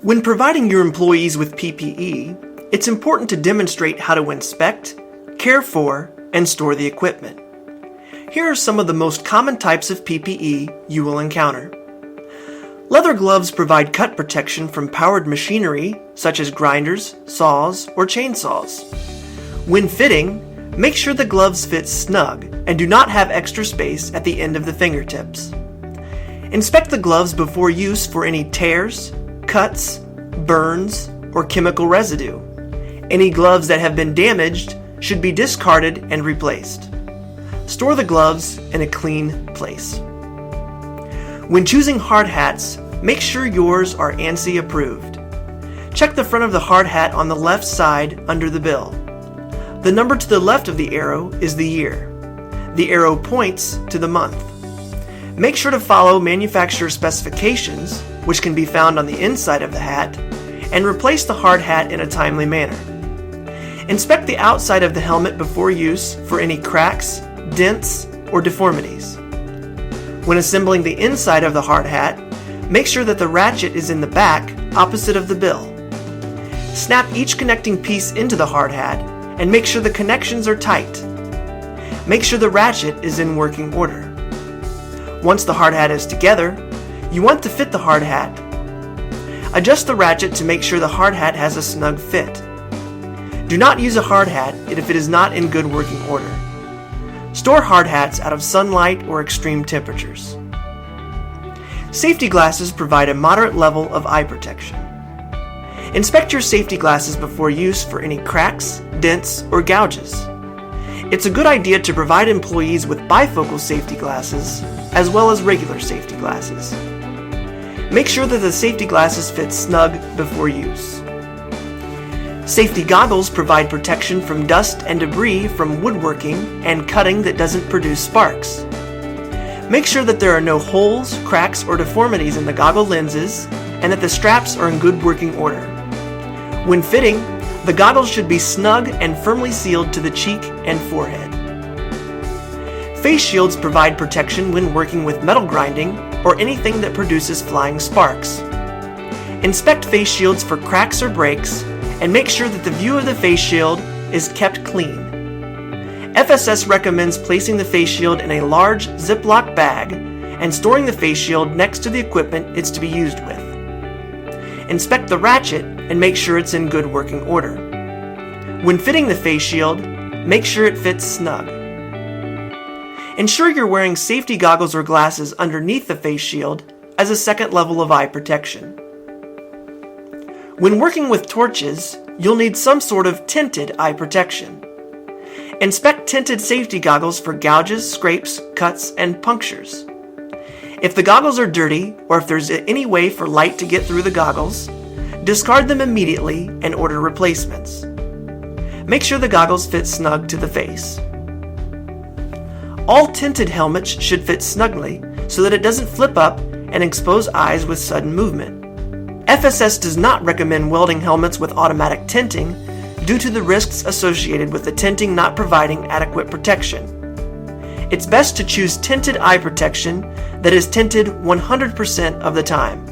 When providing your employees with PPE, it's important to demonstrate how to inspect, care for, and store the equipment. Here are some of the most common types of PPE you will encounter. Leather gloves provide cut protection from powered machinery such as grinders, saws, or chainsaws. When fitting, make sure the gloves fit snug and do not have extra space at the end of the fingertips. Inspect the gloves before use for any tears, cuts, burns, or chemical residue. Any gloves that have been damaged should be discarded and replaced. Store the gloves in a clean place. When choosing hard hats, make sure yours are ANSI approved. Check the front of the hard hat on the left side under the bill. The number to the left of the arrow is the year. The arrow points to the month. Make sure to follow manufacturer specifications, which can be found on the inside of the hat, and replace the hard hat in a timely manner. Inspect the outside of the helmet before use for any cracks, dents, or deformities. When assembling the inside of the hard hat, make sure that the ratchet is in the back opposite of the bill. Snap each connecting piece into the hard hat and make sure the connections are tight. Make sure the ratchet is in working order. Once the hard hat is together, you want to fit the hard hat. Adjust the ratchet to make sure the hard hat has a snug fit. Do not use a hard hat if it is not in good working order. Store hard hats out of sunlight or extreme temperatures. Safety glasses provide a moderate level of eye protection. Inspect your safety glasses before use for any cracks, dents, or gouges. It's a good idea to provide employees with bifocal safety glasses as well as regular safety glasses. Make sure that the safety glasses fit snug before use. Safety goggles provide protection from dust and debris from woodworking and cutting that doesn't produce sparks. Make sure that there are no holes, cracks, or deformities in the goggle lenses and that the straps are in good working order. When fitting, the goggles should be snug and firmly sealed to the cheek and forehead. Face shields provide protection when working with metal grinding or anything that produces flying sparks. Inspect face shields for cracks or breaks and make sure that the view of the face shield is kept clean. FSS recommends placing the face shield in a large Ziploc bag and storing the face shield next to the equipment it's to be used with. Inspect the ratchet and make sure it's in good working order. When fitting the face shield, make sure it fits snug. Ensure you're wearing safety goggles or glasses underneath the face shield as a second level of eye protection. When working with torches, you'll need some sort of tinted eye protection. Inspect tinted safety goggles for gouges, scrapes, cuts, and punctures. If the goggles are dirty, or if there's any way for light to get through the goggles, discard them immediately and order replacements. Make sure the goggles fit snug to the face. All tinted helmets should fit snugly so that it doesn't flip up and expose eyes with sudden movement. FSS does not recommend welding helmets with automatic tinting due to the risks associated with the tinting not providing adequate protection. It's best to choose tinted eye protection that is tinted 100% of the time.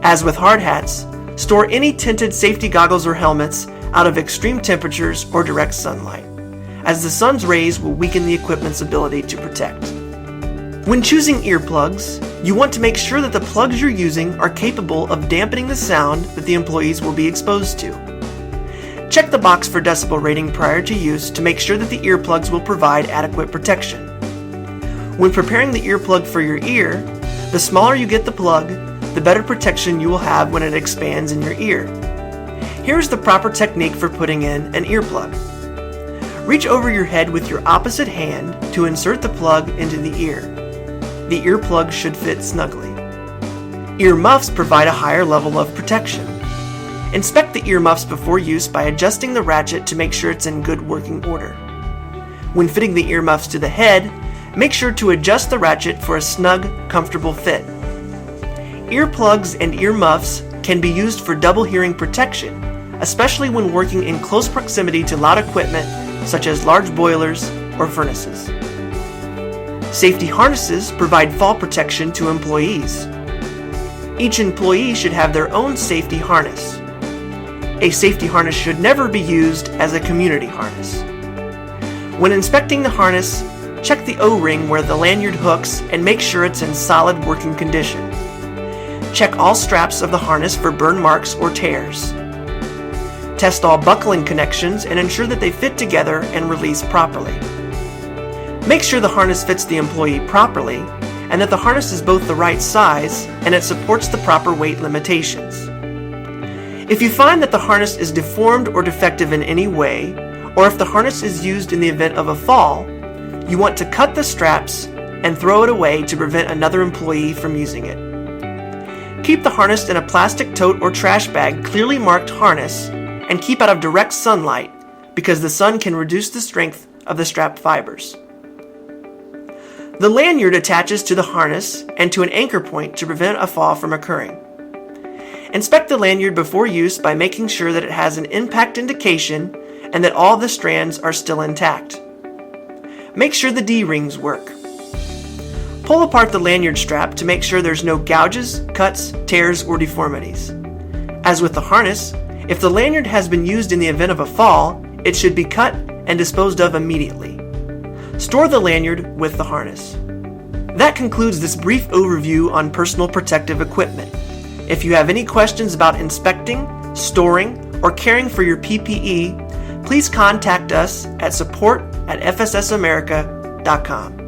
As with hard hats, store any tinted safety goggles or helmets out of extreme temperatures or direct sunlight, as the sun's rays will weaken the equipment's ability to protect. When choosing earplugs, you want to make sure that the plugs you're using are capable of dampening the sound that the employees will be exposed to. Check the box for decibel rating prior to use to make sure that the earplugs will provide adequate protection. When preparing the earplug for your ear, the smaller you get the plug, the better protection you will have when it expands in your ear. Here's the proper technique for putting in an earplug. Reach over your head with your opposite hand to insert the plug into the ear. The earplug should fit snugly. Ear muffs provide a higher level of protection. Inspect the ear muffs before use by adjusting the ratchet to make sure it's in good working order. When fitting the ear muffs to the head, make sure to adjust the ratchet for a snug, comfortable fit. Earplugs and ear muffs can be used for double hearing protection, especially when working in close proximity to loud equipment such as large boilers or furnaces. Safety harnesses provide fall protection to employees. Each employee should have their own safety harness. A safety harness should never be used as a community harness. When inspecting the harness, check the O-ring where the lanyard hooks and make sure it's in solid working condition. Check all straps of the harness for burn marks or tears. Test all buckling connections and ensure that they fit together and release properly. Make sure the harness fits the employee properly and that the harness is both the right size and it supports the proper weight limitations. If you find that the harness is deformed or defective in any way, or if the harness is used in the event of a fall, you want to cut the straps and throw it away to prevent another employee from using it. Keep the harness in a plastic tote or trash bag clearly marked harness and keep out of direct sunlight because the sun can reduce the strength of the strap fibers. The lanyard attaches to the harness and to an anchor point to prevent a fall from occurring. Inspect the lanyard before use by making sure that it has an impact indication and that all the strands are still intact. Make sure the D-rings work. Pull apart the lanyard strap to make sure there's no gouges, cuts, tears, or deformities. As with the harness, if the lanyard has been used in the event of a fall, it should be cut and disposed of immediately. Store the lanyard with the harness. That concludes this brief overview on personal protective equipment. If you have any questions about inspecting, storing, or caring for your PPE, please contact us at support@fssamerica.com.